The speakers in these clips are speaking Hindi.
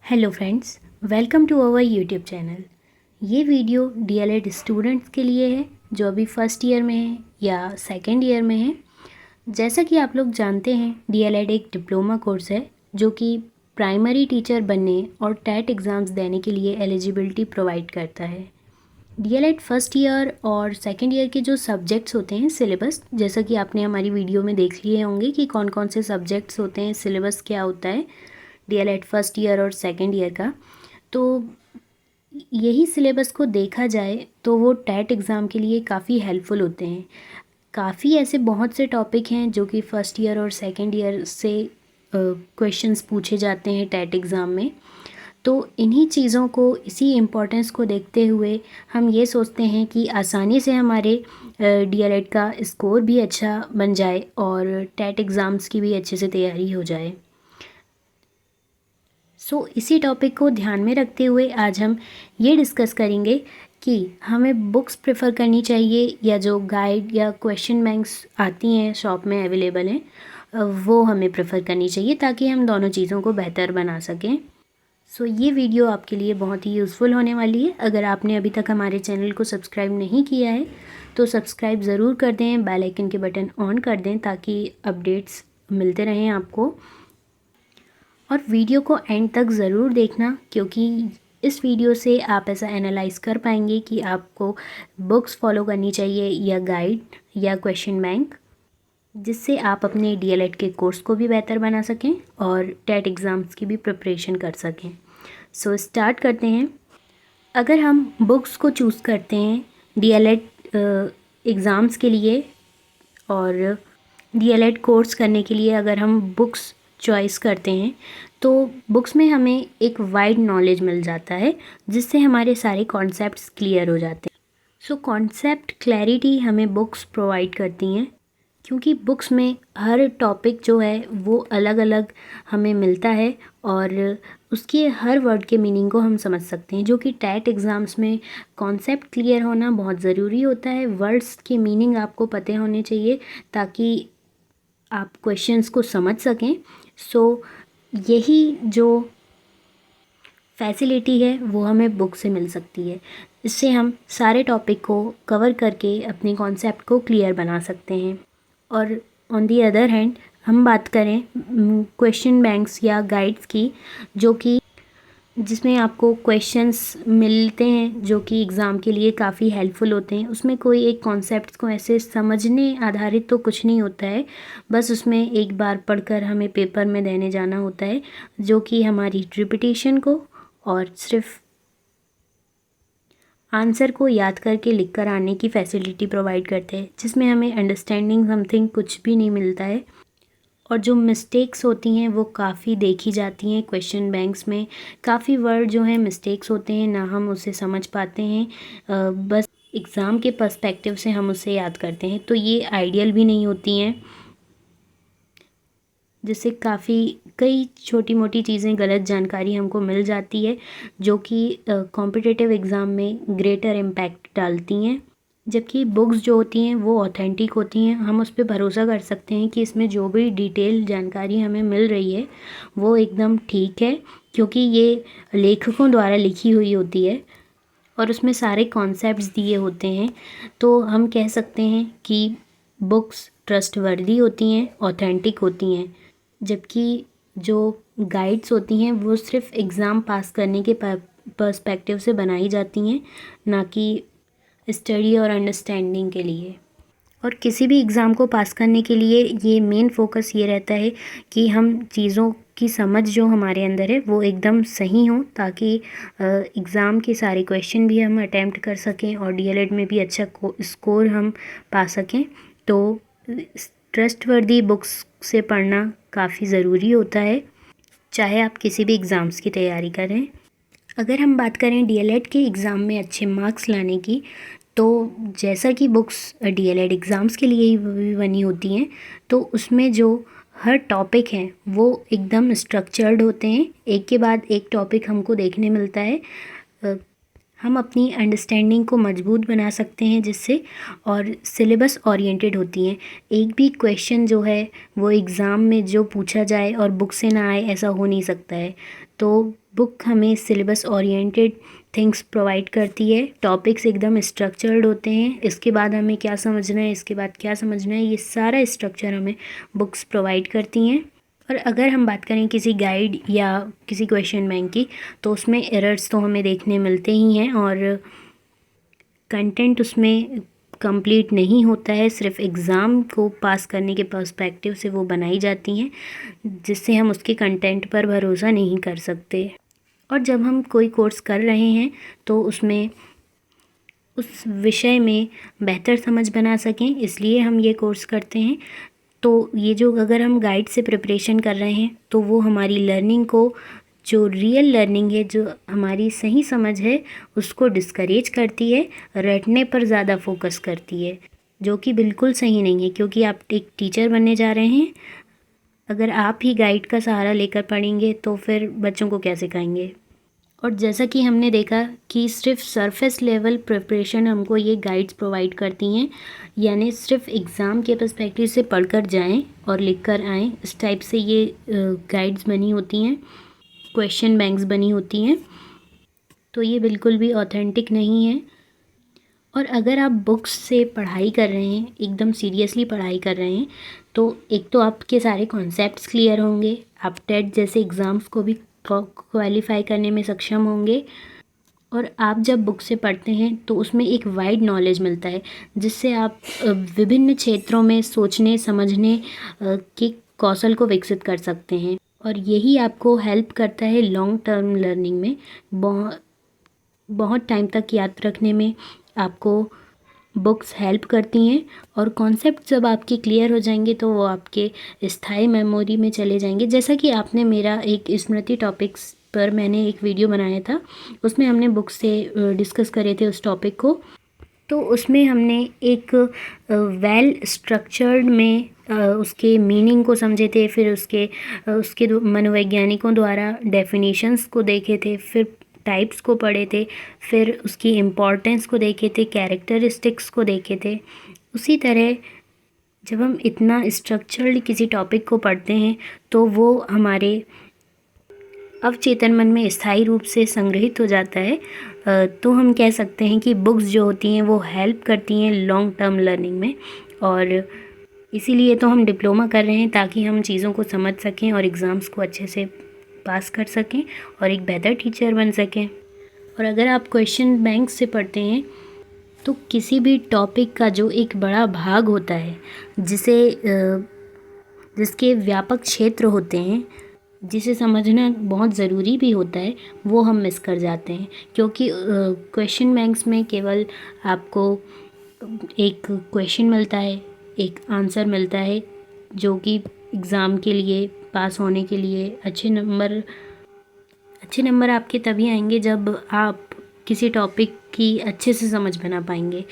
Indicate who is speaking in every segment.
Speaker 1: Hello friends, welcome to our YouTube channel. ये वीडियो डीएलएड स्टूडेंट्स के लिए है जो अभी फर्स्ट ईयर में है या सेकेंड ईयर में है। जैसा कि आप लोग जानते हैं, डीएलएड एक डिप्लोमा कोर्स है जो कि प्राइमरी टीचर बनने और टेट एग्ज़ाम्स देने के लिए एलिजिबिलिटी प्रोवाइड करता है। डीएलएड फर्स्ट ईयर और सेकेंड ईयर के जो सब्जेक्ट्स होते हैं, सिलेबस जैसा कि आपने हमारी वीडियो में देख लिए होंगे कि कौन कौन से सब्जेक्ट्स होते हैं, सिलेबस क्या होता है डीएलएड फर्स्ट ईयर और सेकेंड ईयर का। तो यही सिलेबस को देखा जाए तो वो टेट एग्ज़ाम के लिए काफ़ी हेल्पफुल होते हैं। काफ़ी ऐसे बहुत से टॉपिक हैं जो कि फ़र्स्ट ईयर और सेकेंड ईयर से क्वेश्चंस पूछे जाते हैं टेट एग्ज़ाम में। तो इन्हीं चीज़ों को, इसी इम्पोर्टेंस को देखते हुए हम ये सोचते हैं कि आसानी से हमारे डीएलएड का स्कोर भी अच्छा बन जाए और टेट एग्ज़ाम्स की भी अच्छे से तैयारी हो जाए। इसी टॉपिक को ध्यान में रखते हुए आज हम ये डिस्कस करेंगे कि हमें बुक्स प्रेफर करनी चाहिए या जो गाइड या क्वेश्चन बैंक्स आती हैं शॉप में अवेलेबल हैं वो हमें प्रेफर करनी चाहिए ताकि हम दोनों चीज़ों को बेहतर बना सकें। ये वीडियो आपके लिए बहुत ही यूज़फुल होने वाली है। अगर आपने अभी तक हमारे चैनल को सब्सक्राइब नहीं किया है तो सब्सक्राइब ज़रूर कर दें, बेल आइकन के बटन ऑन कर दें ताकि अपडेट्स मिलते रहें आपको। और वीडियो को एंड तक ज़रूर देखना क्योंकि इस वीडियो से आप ऐसा एनालाइज कर पाएंगे कि आपको बुक्स फॉलो करनी चाहिए या गाइड या क्वेश्चन बैंक, जिससे आप अपने डीएलएड के कोर्स को भी बेहतर बना सकें और टेट एग्ज़ाम्स की भी प्रिपरेशन कर सकें। स्टार्ट करते हैं। अगर हम बुक्स को चूज़ करते हैं डीएलएड एग्ज़ाम्स के लिए और डीएलएड कोर्स करने के लिए, अगर हम बुक्स चॉइस करते हैं तो बुक्स में हमें एक वाइड नॉलेज मिल जाता है जिससे हमारे सारे कॉन्सेप्ट्स क्लियर हो जाते हैं। कॉन्सेप्ट क्लैरिटी हमें बुक्स प्रोवाइड करती हैं क्योंकि बुक्स में हर टॉपिक जो है वो अलग अलग हमें मिलता है और उसके हर वर्ड के मीनिंग को हम समझ सकते हैं, जो कि टेट एग्ज़ाम्स में कॉन्सेप्ट क्लियर होना बहुत ज़रूरी होता है। वर्ड्स के मीनिंग आपको पते होने चाहिए ताकि आप क्वेश्चंस को समझ सकें। यही जो फैसिलिटी है वो हमें बुक से मिल सकती है। इससे हम सारे टॉपिक को कवर करके अपने कॉन्सेप्ट को क्लियर बना सकते हैं। और ऑन दी अदर हैंड हम बात करें क्वेश्चन बैंक्स या गाइड्स की, जो कि जिसमें आपको क्वेश्चंस मिलते हैं जो कि एग्ज़ाम के लिए काफ़ी हेल्पफुल होते हैं। उसमें कोई एक कॉन्सेप्ट को ऐसे समझने आधारित तो कुछ नहीं होता है, बस उसमें एक बार पढ़कर हमें पेपर में देने जाना होता है, जो कि हमारी रिपीटेशन को और सिर्फ आंसर को याद करके लिख कर आने की फैसिलिटी प्रोवाइड करते हैं, जिसमें हमें अंडरस्टैंडिंग समथिंग कुछ भी नहीं मिलता है। और जो मिस्टेक्स होती हैं वो काफ़ी देखी जाती हैं क्वेश्चन बैंक्स में। काफ़ी वर्ड जो हैं मिस्टेक्स होते हैं, ना हम उसे समझ पाते हैं, बस एग्ज़ाम के पर्सपेक्टिव से हम उसे याद करते हैं, तो ये आइडियल भी नहीं होती हैं, जिससे कई छोटी मोटी चीज़ें, गलत जानकारी हमको मिल जाती है जो कि कॉम्पिटिटिव एग्ज़ाम में ग्रेटर इम्पैक्ट डालती हैं। जबकि बुक्स जो होती हैं वो ऑथेंटिक होती हैं, हम उस पर भरोसा कर सकते हैं कि इसमें जो भी डिटेल जानकारी हमें मिल रही है वो एकदम ठीक है, क्योंकि ये लेखकों द्वारा लिखी हुई होती है और उसमें सारे कॉन्सेप्ट्स दिए होते हैं। तो हम कह सकते हैं कि बुक्स ट्रस्टवर्दी होती हैं, ऑथेंटिक होती हैं। जबकि जो गाइड्स होती हैं वो सिर्फ एग्ज़ाम पास करने के पर्सपेक्टिव से बनाई जाती हैं, ना कि स्टडी और अंडरस्टैंडिंग के लिए। और किसी भी एग्ज़ाम को पास करने के लिए ये मेन फोकस ये रहता है कि हम चीज़ों की समझ जो हमारे अंदर है वो एकदम सही हो, ताकि एग्ज़ाम के सारे क्वेश्चन भी हम अटैम्प्ट कर सकें और डीएलएड में भी अच्छा स्कोर हम पा सकें। तो ट्रस्टवर्दी बुक्स से पढ़ना काफ़ी ज़रूरी होता है, चाहे आप किसी भी एग्ज़ाम्स की तैयारी करें। अगर हम बात करें डीएलएड के एग्ज़ाम में अच्छे मार्क्स लाने की, तो जैसा कि बुक्स डीएलएड एग्ज़ाम्स के लिए ही बनी होती हैं, तो उसमें जो हर टॉपिक हैं वो एकदम स्ट्रक्चर्ड होते हैं, एक के बाद एक टॉपिक हमको देखने मिलता है। हम अपनी अंडरस्टैंडिंग को मजबूत बना सकते हैं जिससे, और सिलेबस ओरिएंटेड होती हैं। एक भी क्वेश्चन जो है वो एग्ज़ाम में जो पूछा जाए और बुक से ना आए, ऐसा हो नहीं सकता है। तो बुक हमें सिलेबस ओरिएंटेड थिंग्स प्रोवाइड करती है। टॉपिक्स एकदम स्ट्रक्चर्ड होते हैं, इसके बाद हमें क्या समझना है, इसके बाद क्या समझना है, ये सारा स्ट्रक्चर हमें बुक्स प्रोवाइड करती हैं। और अगर हम बात करें किसी गाइड या किसी क्वेश्चन बैंक की, तो उसमें एरर्स तो हमें देखने मिलते ही हैं और कंटेंट उसमें कंप्लीट नहीं होता है, सिर्फ एग्ज़ाम को पास करने के पर्सपेक्टिव से वो बनाई जाती हैं, जिससे हम उसके कंटेंट पर भरोसा नहीं कर सकते। और जब हम कोई कोर्स कर रहे हैं तो उसमें उस विषय में बेहतर समझ बना सकें, इसलिए हम ये कोर्स करते हैं। तो ये जो अगर हम गाइड से प्रिपरेशन कर रहे हैं तो वो हमारी लर्निंग को, जो रियल लर्निंग है, जो हमारी सही समझ है, उसको डिस्करेज करती है, रटने पर ज़्यादा फोकस करती है, जो कि बिल्कुल सही नहीं है। क्योंकि आप एक टीचर बनने जा रहे हैं, अगर आप ही गाइड का सहारा लेकर पढ़ेंगे तो फिर बच्चों को क्या सिखाएंगे। और जैसा कि हमने देखा कि सिर्फ सरफेस लेवल प्रिपरेशन हमको ये गाइड्स प्रोवाइड करती हैं, यानी सिर्फ एग्ज़ाम के पर्सपेक्टिव से पढ़कर जाएं और लिख कर आएँ, इस टाइप से ये गाइड्स बनी होती हैं, क्वेश्चन बैंक्स बनी होती हैं। तो ये बिल्कुल भी ऑथेंटिक नहीं है। और अगर आप बुक्स से पढ़ाई कर रहे हैं, एकदम सीरियसली पढ़ाई कर रहे हैं, तो एक तो आपके सारे कॉन्सेप्ट्स क्लियर होंगे, आप टेट जैसे एग्ज़ाम्स को भी क्वालिफाई करने में सक्षम होंगे। और आप जब बुक से पढ़ते हैं तो उसमें एक वाइड नॉलेज मिलता है, जिससे आप विभिन्न क्षेत्रों में सोचने समझने के कौशल को विकसित कर सकते हैं। और यही आपको हेल्प करता है लॉन्ग टर्म लर्निंग में, बहुत टाइम तक याद रखने में आपको बुक्स हेल्प करती हैं। और कॉन्सेप्ट जब आपके क्लियर हो जाएंगे तो वो आपके स्थायी मेमोरी में चले जाएंगे। जैसा कि आपने मेरा एक स्मृति टॉपिक्स पर मैंने एक वीडियो बनाया था, उसमें हमने बुक्स से डिस्कस करे थे उस टॉपिक को। तो उसमें हमने एक वेल स्ट्रक्चर्ड में उसके मीनिंग को समझे थे, फिर उसके मनोवैज्ञानिकों द्वारा डेफिनेशंस को देखे थे, फिर टाइप्स को पढ़े थे, फिर उसकी इम्पोर्टेंस को देखे थे, कैरेक्टरिस्टिक्स को देखे थे। उसी तरह जब हम इतना स्ट्रक्चर्ड किसी टॉपिक को पढ़ते हैं तो वो हमारे अवचेतन मन में स्थायी रूप से संग्रहित हो जाता है। तो हम कह सकते हैं कि बुक्स जो होती हैं वो हेल्प करती हैं लॉन्ग टर्म लर्निंग में। और इसीलिए तो हम डिप्लोमा कर रहे हैं, ताकि हम चीज़ों को समझ सकें और एग्ज़ाम्स को अच्छे से पास कर सकें और एक बेहतर टीचर बन सकें। और अगर आप क्वेश्चन बैंक से पढ़ते हैं तो किसी भी टॉपिक का जो एक बड़ा भाग होता है, जिसके व्यापक क्षेत्र होते हैं, जिसे समझना बहुत ज़रूरी भी होता है, वो हम मिस कर जाते हैं। क्योंकि क्वेश्चन बैंक्स में केवल आपको एक क्वेश्चन मिलता है, एक आंसर मिलता है, जो कि एग्ज़ाम के लिए पास होने के लिए अच्छे नंबर आपके तभी आएंगे जब आप किसी टॉपिक की अच्छे से समझ बना पाएंगे।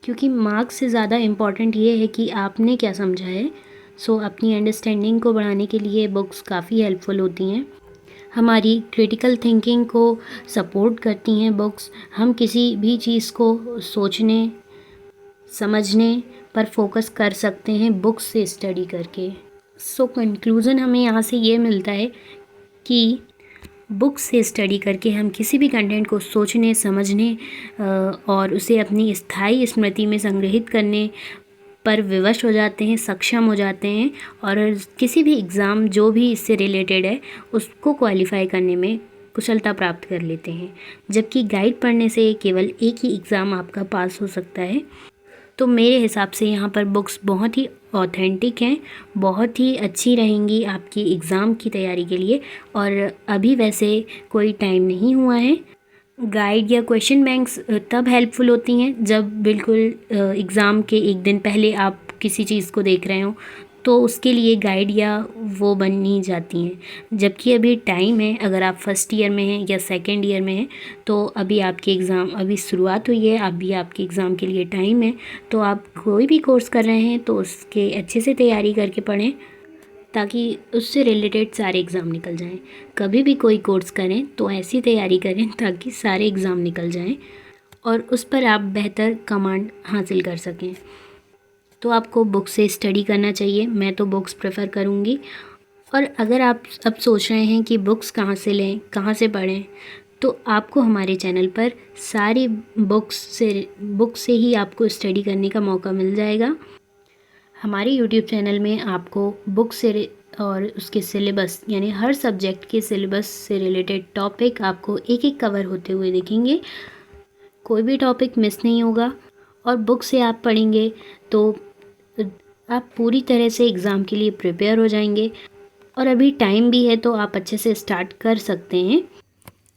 Speaker 1: क्योंकि मार्क्स से ज़्यादा इम्पॉर्टेंट ये है कि आपने क्या समझा है। सो अपनी अंडरस्टैंडिंग को बढ़ाने के लिए बुक्स काफ़ी हेल्पफुल होती हैं। हमारी क्रिटिकल थिंकिंग को सपोर्ट करती हैं बुक्स। हम किसी भी चीज़ को सोचने समझने पर फोकस कर सकते हैं बुक्स से स्टडी करके। सो कंक्लूज़न हमें यहाँ से ये मिलता है कि बुक्स से स्टडी करके हम किसी भी कंटेंट को सोचने समझने और उसे अपनी स्थायी स्मृति में संग्रहित करने पर विवश हो जाते हैं, सक्षम हो जाते हैं। और किसी भी एग्ज़ाम जो भी इससे रिलेटेड है उसको क्वालिफाई करने में कुशलता प्राप्त कर लेते हैं। जबकि गाइड पढ़ने से केवल एक ही एग्ज़ाम आपका पास हो सकता है। तो मेरे हिसाब से यहाँ पर बुक्स बहुत ही ऑथेंटिक हैं, बहुत ही अच्छी रहेंगी आपकी एग्ज़ाम की तैयारी के लिए। और अभी वैसे कोई टाइम नहीं हुआ है। गाइड या क्वेश्चन बैंक्स तब हेल्पफुल होती हैं जब बिल्कुल एग्ज़ाम के एक दिन पहले आप किसी चीज़ को देख रहे हो, तो उसके लिए गाइड या वो बनी जाती हैं। जबकि अभी टाइम है, अगर आप फर्स्ट ईयर में हैं या सेकंड ईयर में हैं, तो अभी आपके एग्ज़ाम अभी शुरुआत हुई है, अभी आपके एग्ज़ाम के लिए टाइम है। तो आप कोई भी कोर्स कर रहे हैं तो उसके अच्छे से तैयारी करके पढ़ें, ताकि उससे रिलेटेड सारे एग्ज़ाम निकल जाएं। कभी भी कोई कोर्स करें तो ऐसी तैयारी करें ताकि सारे एग्ज़ाम निकल जाएं और उस पर आप बेहतर कमांड हासिल कर सकें। तो आपको बुक से स्टडी करना चाहिए। मैं तो बुक्स प्रेफर करूँगी। और अगर आप अब सोच रहे हैं कि बुक्स कहाँ से लें, कहाँ से पढ़ें, तो आपको हमारे चैनल पर सारी बुक से ही आपको स्टडी करने का मौका मिल जाएगा। हमारे यूट्यूब चैनल में आपको बुक से और उसके सिलेबस यानी हर सब्जेक्ट के सिलेबस से रिलेटेड टॉपिक आपको एक एक कवर होते हुए दिखेंगे। कोई भी टॉपिक मिस नहीं होगा और बुक से आप पढ़ेंगे तो आप पूरी तरह से एग्ज़ाम के लिए प्रिपेयर हो जाएंगे। और अभी टाइम भी है तो आप अच्छे से स्टार्ट कर सकते हैं।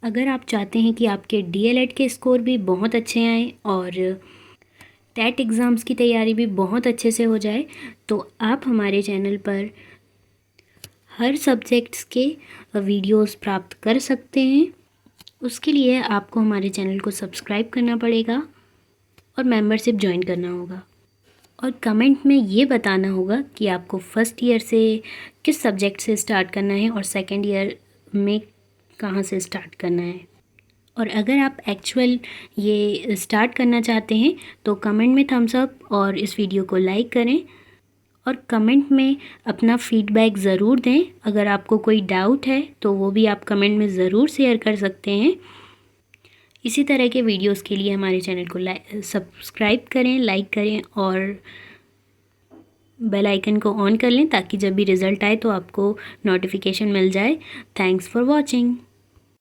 Speaker 1: अगर आप चाहते हैं कि आपके डीएलएड के स्कोर भी बहुत अच्छे आएँ और टेट एग्ज़ाम्स की तैयारी भी बहुत अच्छे से हो जाए, तो आप हमारे चैनल पर हर सब्जेक्ट्स के वीडियोस प्राप्त कर सकते हैं। उसके लिए आपको हमारे चैनल को सब्सक्राइब करना पड़ेगा और मेंबरशिप ज्वाइन करना होगा। और कमेंट में ये बताना होगा कि आपको फर्स्ट ईयर से किस सब्जेक्ट से स्टार्ट करना है और सेकंड ईयर में कहाँ से स्टार्ट करना है। और अगर आप एक्चुअल ये स्टार्ट करना चाहते हैं तो कमेंट में थम्स अप और इस वीडियो को लाइक करें और कमेंट में अपना फीडबैक ज़रूर दें। अगर आपको कोई डाउट है तो वो भी आप कमेंट में ज़रूर शेयर कर सकते हैं। इसी तरह के वीडियोस के लिए हमारे चैनल को सब्सक्राइब करें, लाइक करें और बेल आइकन को ऑन कर लें ताकि जब भी रिज़ल्ट आए तो आपको नोटिफिकेशन मिल जाए। Thanks for watching.